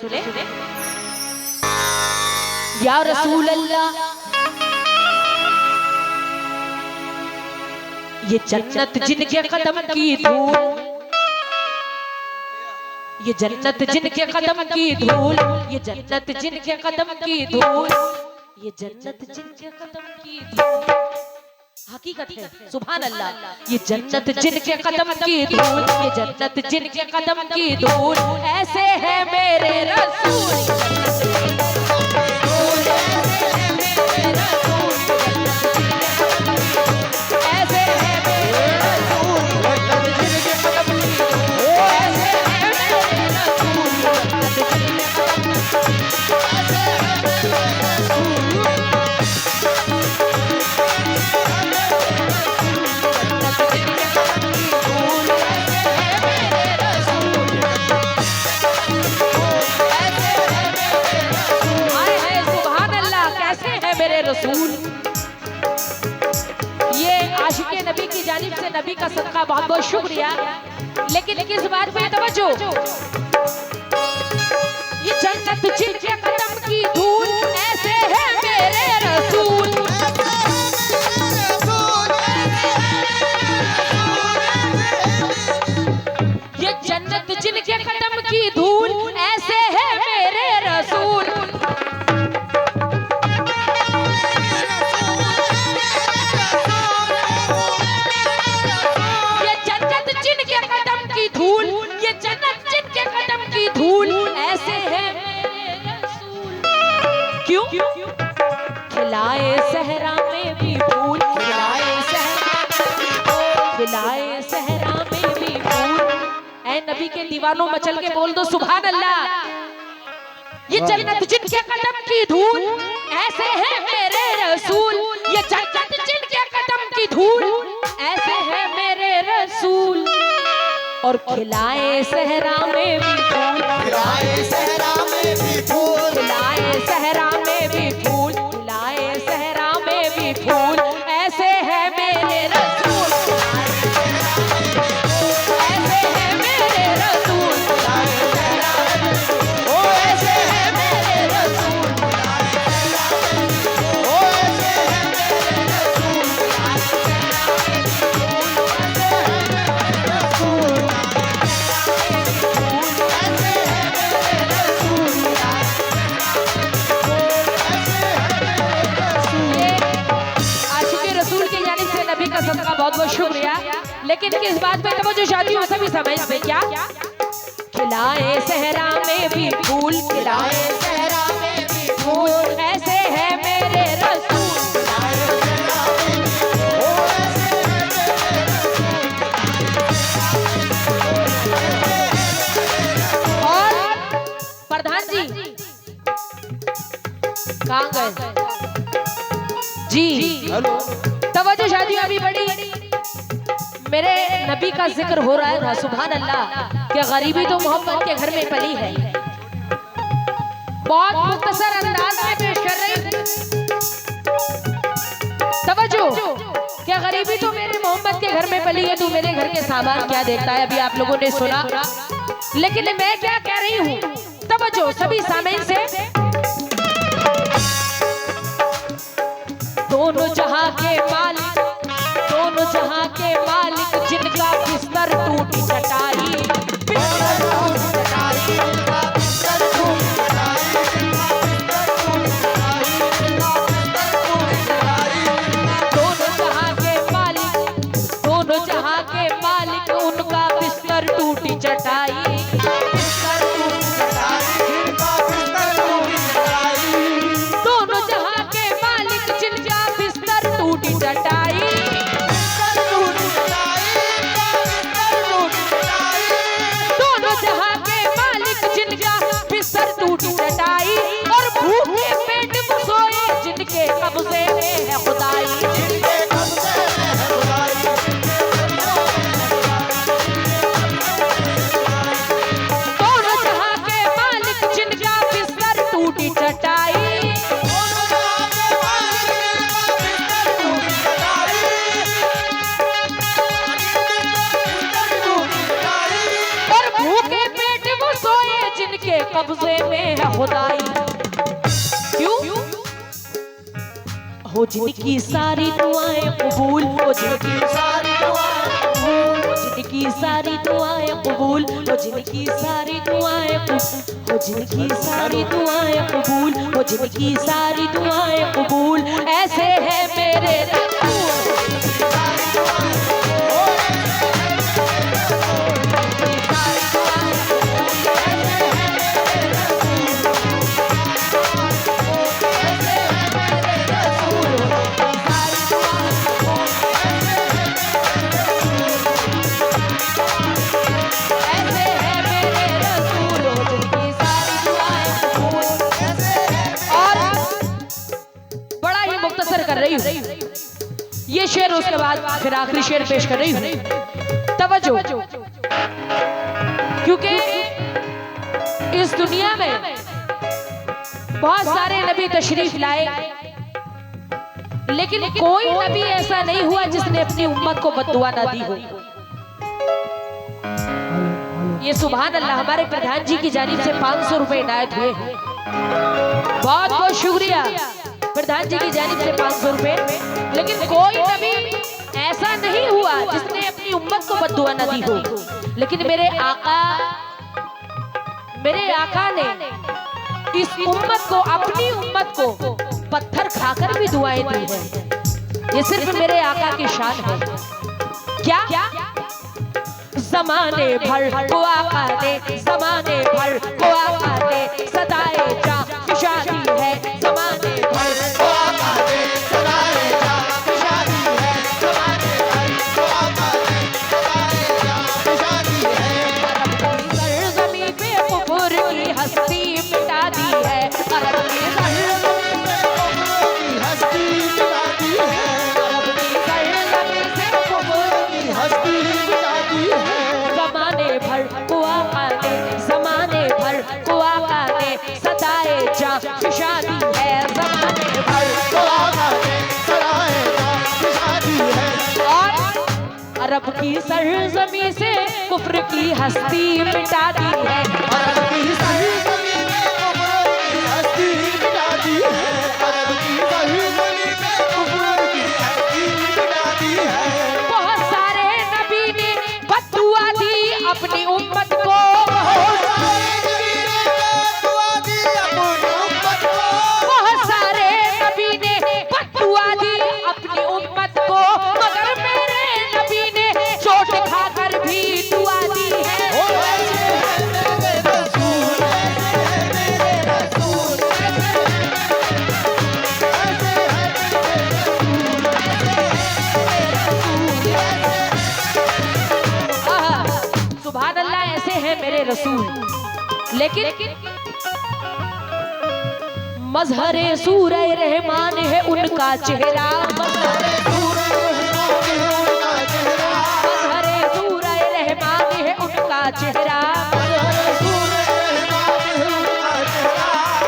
सुने या रसूल अल्लाह, ये जन्नत जिनके कदम की धूल, ये जन्नत जिनके कदम की धूल, ये जन्नत जिनके कदम की धूल, ये जन्नत जिनके कदम की धूल हकीकत है। सुभान अल्लाह। ये जन्नत जिनके कदम की धूल, ये जन्नत जिनके कदम की धूल, ऐसे है मेरे रसूल। ये आशिक़े नबी की जानिब से नबी का सदका बहुत बहुत शुक्रिया। लेकिन इस बात पे तवज्जो, ये जन्नत जिनके कदम की धूल, ऐसे है मेरे रसूल। ये जन्नत जिनके कदम की धूल, ऐसे है मेरे रसूल। क्यों? खिलाए सहरा में भी फूल, खिलाए सहरा में भी फूल। ऐ नबी के दीवानों मचल के बोल दो सुभान अल्लाह। ये जन्नत जिनके कदम की धूल, ऐसे है मेरे रसूल। ये जन्नत जिनके कदम की धूल, ऐसे है मेरे रसूल। और खिलाए सहरा में भी फूल, खिलाए सहरा में भी फूल, खिलाए सहरा में भी फूल, खिलाए सहरा में भी फूल, ऐसे है मेरे रसूल। ऐसे है मेरे रसूल, ओ ऐसे है मेरे रसूल, ओ ऐसे है मेरे सदका बहुत बहुत शुक्रिया। लेकिन किस बात पे तवज्जो शादी हो सभी समझ में क्या? खिलाए सहरा में भी फूल, खिलाए सहरा में भी फूल, ऐसे है मेरे रसूल। और प्रधान जी कहाँ गए जी? हेलो, तवज्जो शादी अभी बड़ी मेरे नबी का जिक्र हो रहा है ना। सुभान अल्लाह। क्या गरीबी तो मोहब्बत के घर में पली है। बहुत मुख्तसर अंदाज में पेश कर रही तवज्जो। क्या गरीबी तो मेरे मोहब्बत के घर में पली है, तू मेरे घर के सामान क्या देखता है? अभी आप लोगों ने सुना, लेकिन मैं क्या कह रही हूँ तवज्जो सभी सामीन से। दोनों जहां के मालिक, दोनों जहां के मालिक, जिनका बिस्तर टूटी चटाई, बिस्तर टूटी चटाई, बिस्तर टूटी चटाई। दोनों जहां के मालिक, दोनों जहां के मालिक, उनका बिस्तर टूटी चटाई, बिस्तर टूटी चटाई। कब्जे में है खुदाई। क्यों? हो जिनकी सारी दुआएं कबूल, हो जिनकी सारी दुआएं कबूल, हो जिनकी सारी दुआएं कबूल, हो जिनकी सारी दुआएं कबूल, हो जिनकी सारी दुआएं कबूल, हो जिनकी सारी दुआएं कबूल, ऐसे है मेरे कर रही हूँ ये शेर, उसके बाद फिर आखिरी शेर पेश कर रही हूँ। तवज्जो, क्योंकि इस दुनिया में बहुत सारे नबी तशरीफ लाए, लेकिन कोई नबी ऐसा नहीं हुआ जिसने अपनी उम्मत को बद्दुआ ना दी हो। ये सुभान अल्लाह हमारे प्रधान जी की जानिब से 500 रुपए इनायत हुए हैं। बहुत बहुत शुक्रिया प्रधान जी की जानिब से 500 रुपए। लेकिन कोई नबी ऐसा नहीं हुआ जिसने अपनी उम्मत को बद्दुआ न दी हो। लेकिन मेरे आका ने इस उम्मत को, अपनी उम्मत को पत्थर खाकर भी दुआएं दी हैं। ये सिर्फ मेरे आका की शान है। क्या? ज़माने भर को आका ने, ज़माने भर को आका ने सदाए जा शादी है, ज़माने भर को आका ने सदाए जा शादी है, ज़माने भर को आका ने सदाए जा शादी है। अरब की सरज़मीं पे कुफ्र की हस्ती मिटा दी है, अरब की सरज़मीं पे कुफ्र की हस्ती मिटा दी है, अरब की सरज़मीं से कुफ्र की हस्ती मिटा दी है। ज़माने भर को आका ने, ज़माने भर को आका ने सदाए जा शादी है, ज़माने भर को आका ने सदाए जा शादी है। और अरब की सरज़मीं से कुफ्र की हस्ती मिटा दी है, अरब की सरज़मीं में कुफ्र की हस्ती मिटा दी है, अरब की सरज़मीं में कुफ्र की हस्ती मिटा दी है। बहुत सारे नबी ने बद्दुआ दी अपनी उम्मत को, बहुत सारे नबी ने बद्दुआ दी अपनी उम्मत को, बहुत सारे नबी ने बद्दुआ दी अपनी उम्मत को, मगर मेरे नबी ने चोट खाकर भी दुआ दी है। सुभान अल्लाह, ऐसे हैं मेरे रसूल। लेकिन मजहरे सूरह रहमान है उनका चेहरा, मजहरे सूरह रहमान है उनका चेहरा,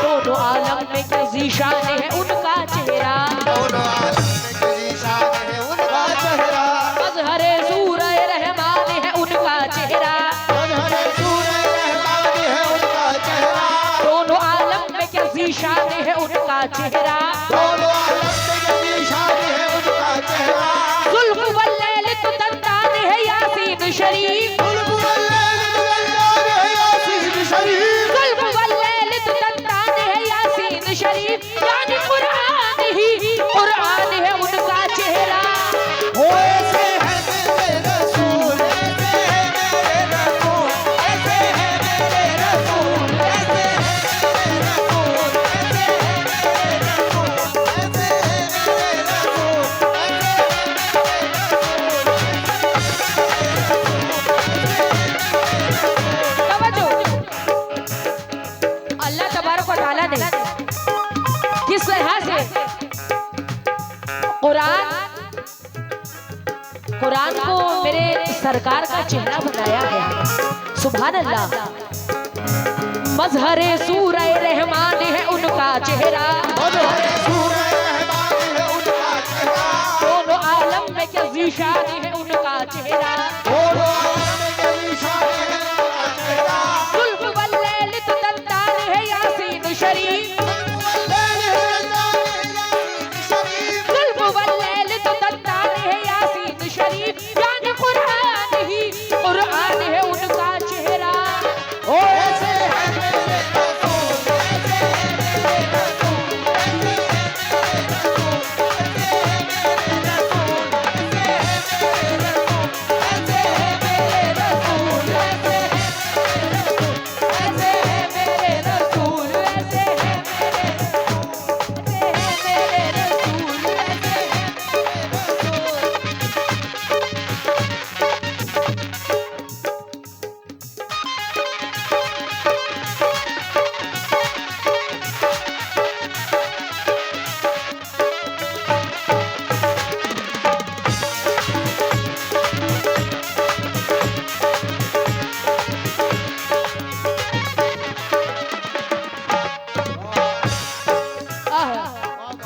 दोनों आलम में किसी शान है उनका चेहरा, मजहरे सूरह रहमान है उनका चेहरा, दोनों आलम में किसी शान है उनका चेहरा, जुल्फ वल्लैल तो दंदान है यासीन शरीफ, जुल्फ वल्लैल तो दंदान है यासीन शरीफ, यानी कुरान ही कुरान है उनका चेहरा। किस तरह से कुरान को मेरे सरकार का चेहरा बनाया गया। सुभान अल्लाह, मजहरे सूरह रहमान है उनका चेहरा, दोनों आलम में क्या ज़ीशान है उनका चेहरा, जुल्फ वल्लैल तो दंदान शरीफ शरीफ जुल्फ वल्लैल तो दत्तार है यासीन शरीफ यान कुरान ही कुरान है उनका चेहरा ओ ऐसे है मेरे रसूल ऐसे है मेरे रसूल ऐसे है मेरे रसूल ऐसे है मेरे रसूल ऐसे है मेरे रसूल ऐसे है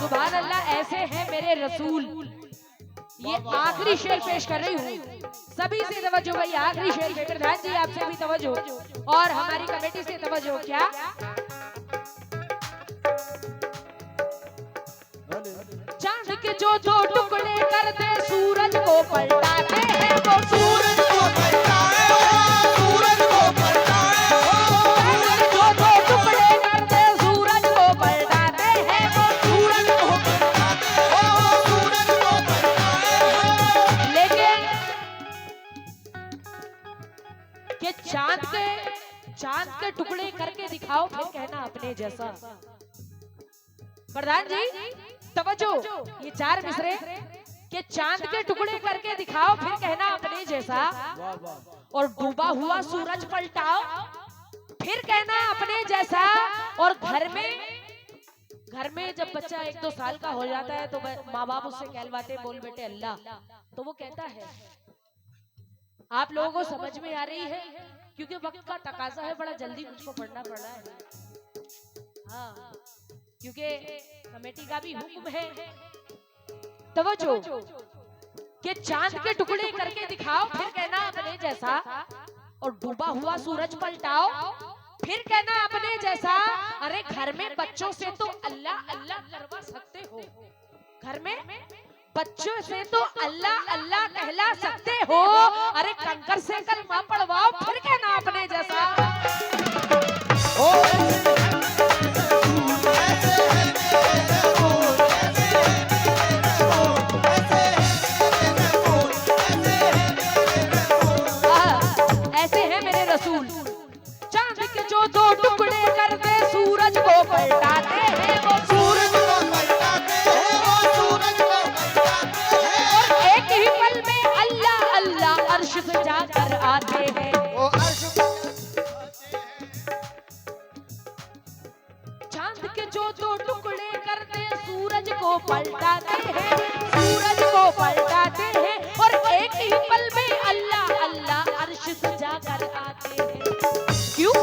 सुभान अल्लाह ऐसे हैं मेरे रसूल। ये आखिरी शेर पेश कर रही हूँ, सभी से तवज्जो भाई, आखिरी शेर पे प्रधान जी आपसे भी तवज्जो और हमारी कमेटी से तवज्जो। क्या चांद के जो दो टुकड़े कर दे सूरज को पलटाते हैं वो सूरज को पलटाए सूरज को पलटाए चांद के जो दो टुकड़े कर दे सूरज को पलटाते हैं वो सूरज को पलटाए सूरज को पलटाए लेकिन कि चांद के टुकड़े करके दिखाओ फिर कहना अपने जैसा। प्रधान जी तवज्जो, ये 4 मिसरे कि चांद के टुकड़े करके दिखाओ फिर कहना अपने जैसा, और डूबा हुआ सूरज पलटाओ फिर कहना अपने जैसा। और घर में जब बच्चा 1-2 साल का हो जाता है तो माँ बाप उससे कहलवाते बोल बेटे अल्लाह, तो वो कहता है। आप लोगों को समझ में आ रही है क्योंकि वक्त का तकाजा है, बड़ा जल्दी मुझको पढ़ना पड़ रहा है। हाँ, क्योंकि कमेटी का भी हुक्म है। तवज्जो कि चांद के टुकड़े करके दिखाओ फिर कहना अपने जैसा, और डूबा हुआ सूरज पलटाओ फिर कहना अपने जैसा। अरे घर में बच्चों से तो अल्लाह अल्लाह करवा सकते हो, घर में बच्चों से तो अल्लाह अल्लाह कहला सकते हो, अरे कंकर से कलमा पढ़वाओ फिर कहना अपने जैसा। ओ ऐसे है मेरे रसूल ऐसे है मेरे रसूल ऐसे है मेरे रसूल ऐसे है मेरे रसूल ऐसे है मेरे रसूल। चांद के जो दो टुकड़े कर दे सूरज को पलटाते हैं वो सूरज को पलटाते हैं वो सूरज को पलटाते हैं एक ही पल में अल्लाह अल्लाह अर्श से जाकर आते हैं। वो अर्श चांद के जो दो टुकड़े कर दे सूरज को पलटाते हैं, सूरज को पलटाते हैं, और एक ही पल में अल्लाह अल्लाह अर्श से जाकर आते हैं। क्यों?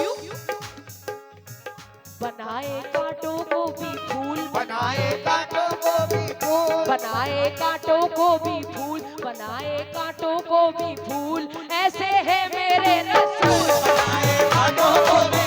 बनाए कांटों को भी फूल, बनाए कांटों को भी फूल बनाए कांटों को भी फूल, बनाए कांटों को भी फूल, ऐसे है मेरे रसूल। बनाए कांटों को भी